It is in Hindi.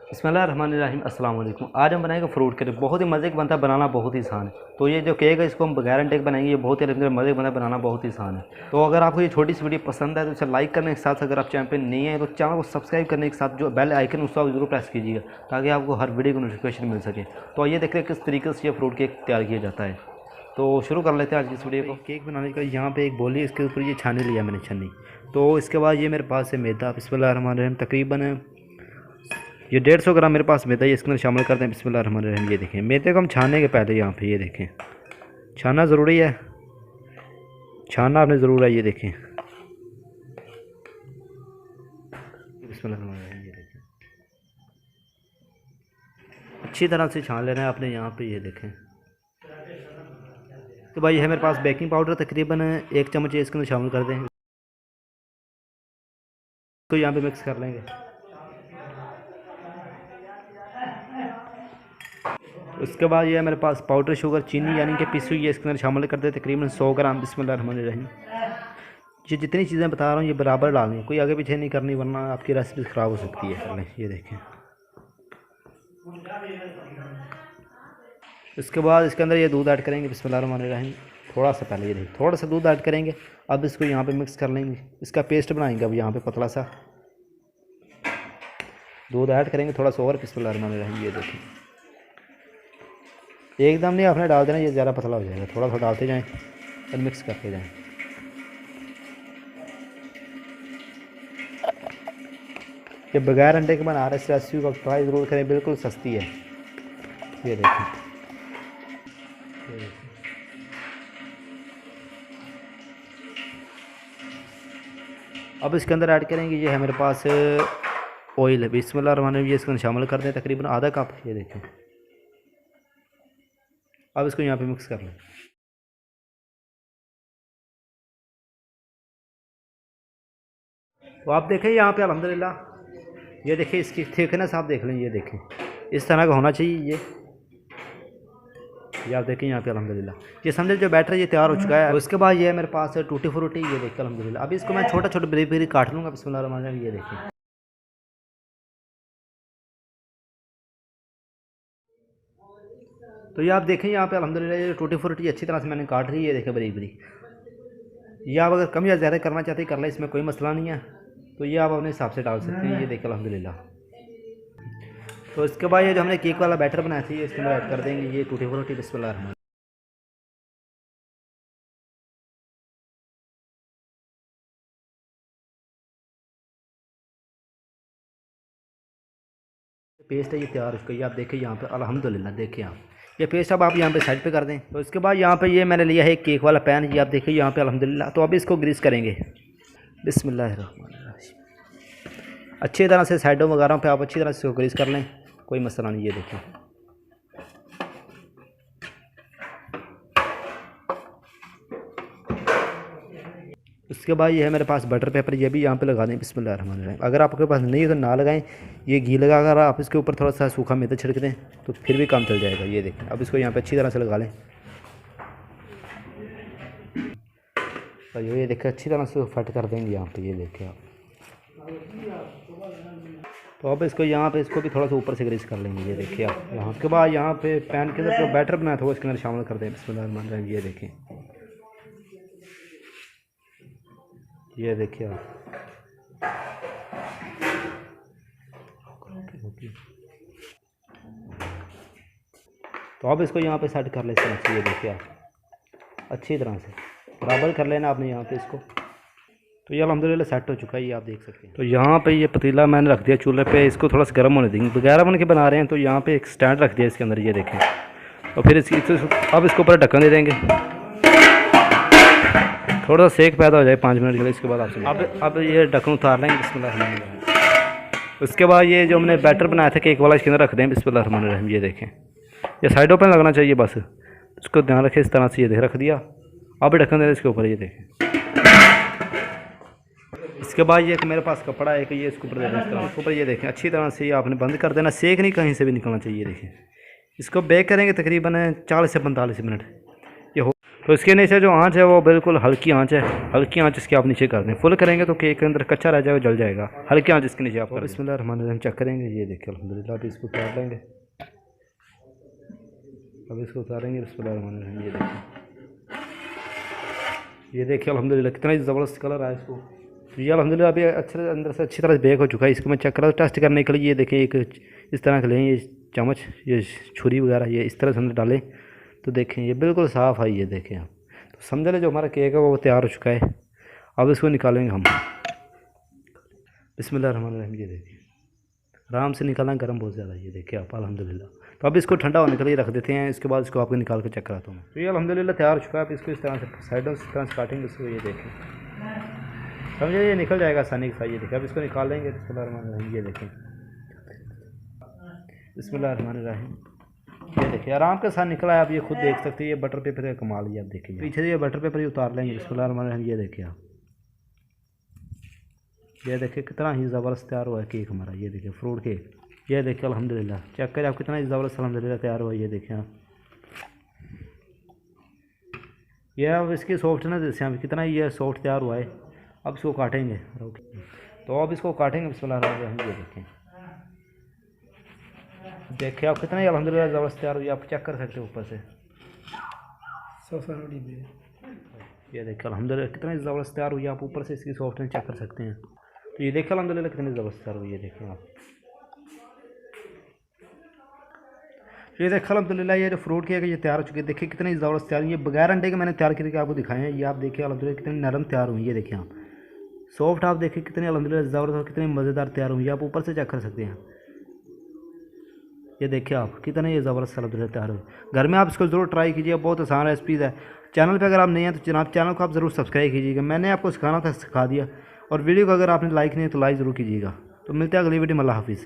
बिस्मिल्लाहिर्रहमानिर्रहीम अस्सलाम वालेकुम। आज हम बनाएंगे फ्रूट केक। बहुत ही मज़े का बनता है, बनाना बहुत ही आसान है। तो ये जो केक है इसको हम बगैर अंडे के बनाएंगे। ये बहुत ही मज़े का बनता है, बनाना बहुत ही आसान है। तो अगर आपको ये छोटी सी वीडियो पसंद है तो इसे लाइक करने के साथ, अगर आप चैनल पर नहीं है तो चैनल को सब्सक्राइब करने के साथ जो बेल आइकन उसको आप जरूर प्रेस कीजिएगा ताकि आपको हर वीडियो की नोटिफिकेशन मिल सके। तो ये देखते हैं किस तरीके से ये फ्रूट केक तैयार किया जाता है। तो शुरू कर लेते हैं आज की इस वीडियो को। केक बनाने का यहाँ पे एक बोली, इसके ऊपर ये छानी लिया मैंने छन्नी। तो इसके बाद ये मेरे पास है मैदा। बिस्मिल्लाहिर्रहमानिर्रहीम तकरीबन ये 150 ग्राम मेरे पास मैदा, ये इसके अंदर शामिल करते हैं। बिस्मिल्लाहिर्रहमानिर्रहीम। ये देखें मैदे को हम छानने के पहले यहाँ पे ये देखें छानना ज़रूरी है, छानना आपने ज़रूर है। ये देखें बिस्मिल्लाहिर्रहमानिर्रहीम। ये देखें अच्छी तरह से छान लेना है आपने यहाँ पे। ये देखें तो भाई है मेरे पास बेकिंग पाउडर, तकरीबन 1 चम्मच इसके अंदर शामिल कर दें। तो यहाँ पे मिक्स कर लेंगे। उसके बाद ये मेरे पास पाउडर शुगर चीनी यानी कि पिसी हुई है, इसके अंदर शामिल कर दें तकरीबन 100 ग्राम। बिस्मिल्लाहिर्रहमानिर्रहीम। ये जितनी चीज़ें बता रहा हूँ ये बराबर डालनी है, कोई आगे पीछे नहीं करनी वरना आपकी रेसिपी ख़राब हो सकती है। चलें ये देखें। इसके बाद इसके अंदर ये दूध ऐड करेंगे। बिस्मिल्लाहिर्रहमानिर्रहीम। थोड़ा सा पहले ये देखिए थोड़ा सा दूध ऐड करेंगे। अब इसको यहाँ पे मिक्स कर लेंगे, इसका पेस्ट बनाएंगे। अब यहाँ पे पतला सा दूध ऐड करेंगे, थोड़ा सा और। बिस्मिल्लाहिर्रहमानिर्रहीम। ये देखें एकदम नहीं आपने डाल देना, ये ज़्यादा पतला हो जाएगा। थोड़ा थोड़ा डालते जाएं और मिक्स करते जाएं। ये बगैर अंडे के बना रहे इस रेसिपी को ट्राई ज़रूर करें, बिल्कुल सस्ती है। ये देखें अब इसके अंदर ऐड करेंगे, ये है मेरे पास ऑयल है। बिस्मिल्लाहिर्रहमानिर्रहीम। ये इसके अंदर शामिल कर दें तकरीबन आधा कप। ये देखें अब इसको यहाँ पे मिक्स कर लें। तो आप देखें यहाँ पे अल्हम्दुलिल्लाह, ये देखें इसकी थिकनेस आप देख लें। ये देखें इस तरह का होना चाहिए। ये आप देखें यहाँ पे अल्हम्दुलिल्लाह, ये समझे जो बैटर ये तैयार हो चुका है। उसके बाद ये है मेरे पास टूटी फ्रूटी। ये देखिए अल्हम्दुलिल्लाह। अभी इसको मैं छोटा छोटा बरीक बरीक काट लूँगा। बिस्मिल्लाहिर्रहमानिर्रहीम। ये देखें तो ये आप देखें यहाँ पे अल्हम्दुलिल्लाह ये टूटी फ्रूटी अच्छी तरह से मैंने काट ली। ये देखें बरीक बरीक। ये आप अगर कम या ज़्यादा करना चाहते हैं कर लें, इसमें कोई मसला नहीं है। तो ये आप अपने हिसाब से डाल सकते हैं। ये देखें अल्हम्दुलिल्लाह। तो इसके बाद ये जो हमने केक वाला बैटर बनाया था ये इसके अंदर ऐड कर देंगे। ये टूटी फ्रूटी। बिस्मिल्लाहिर्रहमानिर्रहीम। पेस्ट है ये तैयार उसका। ये आप देखें यहाँ पे अल्हम्दुलिल्लाह। देखें आप ये पेस्ट अब आप यहाँ पे साइड पे कर दें। तो इसके बाद यहाँ पे ये मैंने लिया है केक वाला पैन। ये आप देखिए यहाँ पे अल्हम्दुलिल्लाह। तो अभी इसको ग्रीस करेंगे। बिस्मिल्लाहिर्रहमानिर्रहीम। अच्छी तरह से साइडों वगैरह पे आप अच्छी तरह से ग्रीस कर लें, कोई मसला नहीं। ये देखें उसके बाद ये है मेरे पास बटर पेपर, ये भी यहाँ पे लगा दें। बिस्मिल्लाहिर्रहमानिर्रहीम। अगर आपके पास नहीं है तो ना लगाएं, ये घी लगा कर आप इसके ऊपर थोड़ा सा सूखा मैदा छिड़क दें तो फिर भी काम चल जाएगा। ये देखें अब इसको यहाँ पे अच्छी तरह से लगा लें। और ये देखें अच्छी तरह से फट कर देंगे यहाँ पे। ये देखें आप। तो अब इसको यहाँ पे इसको भी थोड़ा सा ऊपर से ग्रीस कर लेंगे। ये देखिए आप यहाँ के बाद यहाँ पे पैन के अंदर जो बैटर बनाया था वो इसके अंदर शामिल कर दें। बिस्मिल्लाहिर्रहमानिर्रहीम। ये देखें ये देखिए आप। तो अब इसको यहाँ पे सेट कर ले इस तरह से। ये देखिए आप अच्छी तरह से बराबर कर लेना आपने यहाँ पे इसको। तो ये अल्हम्दुलिल्लाह सेट हो चुका है, ये आप देख सकते हैं। तो यहाँ पे ये पतीला मैंने रख दिया चूल्हे पे, इसको थोड़ा सा गर्म होने देंगे। बगैर बन के बना रहे हैं तो यहाँ पे एक स्टैंड रख दिया इसके अंदर। ये देखें और फिर इसकी अब इसके ऊपर ढक्कन दे देंगे, थोड़ा सा सेक पैदा हो जाए 5 मिनट के लिए। इसके बाद आप अब ये ढक्कन उतार लेंगे। बिस्मिल्लाहिर्रहमानिर्रहीम। उसके बाद ये जो हमने बैटर बनाया था केक वाला इसके अंदर रख दें। बिस्मिल्लाहिर्रहमानिर्रहीम। ये देखें ये साइडों पर लगना चाहिए बस, इसको ध्यान रखें। इस तरह से ये देख रख दिया। अब ढक्कन दे इसके ऊपर। ये देखें इसके बाद ये मेरे पास कपड़ा है कि ये इसके ऊपर दे दें इस तरह इसके ऊपर। ये देखें अच्छी तरह से आपने बंद कर देना, सेक नहीं कहीं से भी निकलना चाहिए। देखें इसको बेक करेंगे तकरीबन 40 से 45 मिनट ये हो। तो इसके नीचे जो आंच है वो बिल्कुल हल्की आंच है, हल्की आंच इसकी आप नीचे कर दें। फुल करेंगे तो केक के अंदर कच्चा रह जाएगा, जल जाएगा। हल्की आंच इसके नीचे आप कर। बिस्मिल्लाह चेक करेंगे, ये देखिए अल्हम्दुलिल्लाह। अभी इसको उतार लेंगे, अब इसको उतारेंगे। बिस्मिल्लाह, ये देखिए, ये देखिए अल्हम्दुलिल्लाह कितना ज़बरदस्त कलर आया इसको। तो ये अल्हम्दुलिल्लाह अभी अच्छे अंदर से अच्छी तरह से बेक हो चुका है। इसको मैं चेक करा टेस्ट करने के लिए, ये देखें एक इस तरह के लें, ये चम्मच, ये छुरी वगैरह, ये इस तरह से अंदर डालें तो देखें ये बिल्कुल साफ़ है। ये देखें आप, तो समझ लें जो हमारा केक है वो तैयार हो चुका है। अब इसको निकालेंगे हम। बिस्मिल्लाहिर्रहमानिर्रहीम, ये देखिए आराम से निकालना, गर्म बहुत ज़्यादा। ये देखिए आप अल्हम्दुलिल्लाह। तो अब इसको ठंडा होने के लिए रख देते हैं। इसके बाद इसको आपको निकाल कर चेक कराता हूँ। तो ये अल्हम्दुलिल्लाह तैयार हो चुका है। अब इसको इस तरह से साइडों से इस तरह से काटेंगे इसको, ये देखें समझे, ये निकल जाएगा आसानी के साथ। ये देखिए अब इसको निकाल लेंगे। बिस्मिल्लाहिर्रहमानिर्रहीम, ये देखें बिस्मिल्लाहिर्रहमानिर्रहीम, ये देखिए आराम के साथ निकला है। आप ये खुद देख सकते हैं, ये बटर पेपर का कमाल है। आप देखिए पीछे से ये बटर पेपर ही उतार लेंगे। बिस्मिल्लाहिर्रहमानिर्रहीम, ये देखिए आप, ये देखिए कितना ही ज़बरदस्त तैयार हुआ है केक हमारा। ये देखिए फ्रूट केक, ये देखिए अल्हम्दुलिल्लाह। चेक करें आप कितना ही ज़बरदस्त अल्हम्दुलिल्लाह तैयार हुआ है। ये देखिए आप, ये अब इसकी सॉफ्टनेस जैसे हम कितना ये सॉफ्ट तैयार हुआ है। अब इसको काटेंगे, तो अब इसको काटेंगे। बिस्मिल्लाहिर्रहमानिर्रहीम, ये देखें, देखिए आप कितना ही अल्हम्दुलिल्लाह ज़बरदस्त तैयार हुई। आप चेक कर सकते हो ऊपर से। ये देखिए अल्हम्दुलिल्लाह कितना ही ज़बरदस्त तैयार हुई। आप ऊपर से इसकी सॉफ्टनेस चेक कर सकते हैं। तो ये देखिए अल्हम्दुलिल्लाह कितनी ज़बरदस्त तैयार हुई है। देखें आप, ये देखिए अल्हम्दुलिल्लाह ये जो फ्रूट केक है ये तैयार हो चुकी है। देखिए कितनी ज़बरदस्त तैयार हुई। ये बगैर अंडे के मैंने तैयार करके आपको दिखाए हैं। ये आप देखिए अल्हम्दुलिल्लाह कितनी नरम तैयार हुई। ये देखिए आप सॉफ्ट, आप देखिए कितनी अल्हम्दुलिल्लाह ज़बरदस्त और कितनी मज़ेदार तैयार हुई। आप ऊपर से चेक कर सकते हैं। ये देखिए आप कितने ये ज़बरदस्त अल्हम्दुलिल्लाह तैयार हुई। घर में आप इसको ज़रूर ट्राई कीजिए, बहुत आसान रेसिपीज़ है। चैनल पे अगर आप नहीं हैं तो जनाब चैनल को आप ज़रूर सब्सक्राइब कीजिएगा। मैंने आपको सिखाना था, सिखा दिया। और वीडियो को अगर आपने लाइक नहीं है तो लाइक ज़रूर कीजिएगा। तो मिलते हैं अगली वीडियो में। अल्लाह हाफ़िज़।